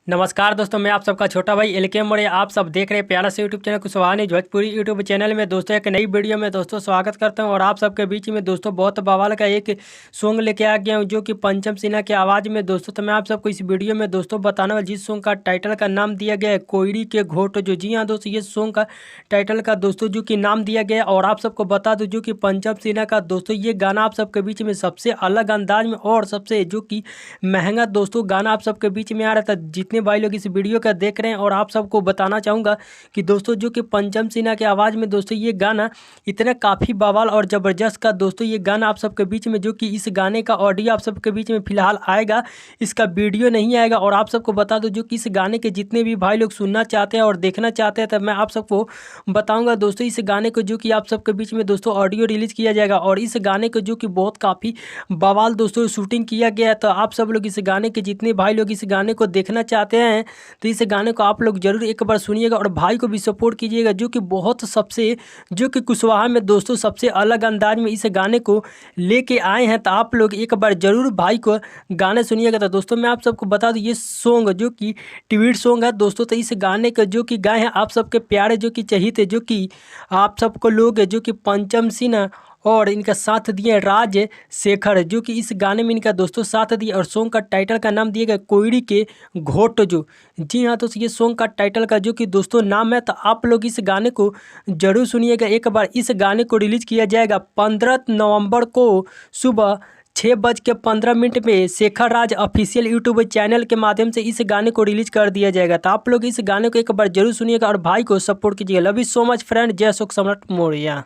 नमस्कार दोस्तों, मैं आप सबका छोटा भाई एलके मोरे। आप सब देख रहे हैं प्यारा से YouTube channel Kushwaha news Bhojpuri YouTube channel में। दोस्तों एक नई वीडियो में दोस्तों स्वागत करता हूं और आप सबके बीच में दोस्तों बहुत बवाल का एक सॉन्ग लेके आ गया हूं जो कि पंचम सिन्हा की आवाज़ में दोस्तों। तो मैं आप सबको इस वीडियो में दोस्तों बताने वाला जिस सॉन्ग का टाइटल का नाम दिया गया है कोयड़ी के घोट। जो जी हाँ दोस्तों, ये सॉन्ग का टाइटल का दोस्तों जो कि नाम दिया गया है। और आप सबको बता दूँ जो कि पंचम सिन्हा का दोस्तों ये गाना आप सबके बीच में सबसे अलग अंदाज में और सबसे जो कि महंगा दोस्तों गाना आप सबके बीच में आ रहा था। जितने भाई लोग इस वीडियो का देख रहे हैं और आप सबको बताना चाहूँगा कि दोस्तों जो कि पंचम सिन्हा की आवाज़ में दोस्तों ये गाना इतना काफ़ी बवाल और ज़बरदस्त का दोस्तों ये गाना आप सबके बीच में जो कि इस गाने का ऑडियो आप सबके बीच में फिलहाल आएगा, इसका वीडियो नहीं आएगा। और आप सबको बता दूं जो कि इस गाने के जितने भी भाई लोग सुनना चाहते हैं और देखना चाहते हैं तब मैं आप सबको बताऊंगा दोस्तों इस गाने को जो कि आप सबके बीच में दोस्तों ऑडियो रिलीज़ किया जाएगा। और इस गाने को जो कि बहुत काफ़ी बवाल दोस्तों शूटिंग किया गया है। तो आप सब लोग इस गाने के जितने भाई लोग इस गाने को देखना चाहते हैं तो इस गाने को आप लोग जरूर एक बार सुनिएगा और भाई को भी सपोर्ट कीजिएगा जो कि बहुत सबसे जो कि कुशवाहा में दोस्तों सबसे अलग अंदाज में इस गाने को लेके आए हैं। तो आप लोग एक बार जरूर भाई को गाने सुनिएगा। तो दोस्तों मैं आप सबको बता दूं ये सॉन्ग जो कि ट्वीट सॉन्ग है दोस्तों। तो इस गाने का जो कि गाए हैं आप सबके प्यारे जो कि चहीते जो कि आप सबको लोग जो कि पंचम सिन्हा और इनका साथ दिए राजशेखर जो कि इस गाने में इनका दोस्तों साथ दिए। और सॉन्ग का टाइटल का नाम दिया गया कोयड़ी के घोट। जो जी हाँ दोस्तों, ये सॉन्ग का टाइटल का जो कि दोस्तों नाम है। तो आप लोग इस गाने को जरूर सुनिएगा एक बार। इस गाने को रिलीज किया जाएगा 15 नवंबर को सुबह 6:15 में शेखर राज ऑफिशियल यूट्यूब चैनल के माध्यम से इस गाने को रिलीज कर दिया जाएगा। तो आप लोग इस गाने को एक बार जरूर सुनिएगा और भाई को सपोर्ट कीजिएगा। Love you so much friend. जय अशोक सम्राट मौर्य।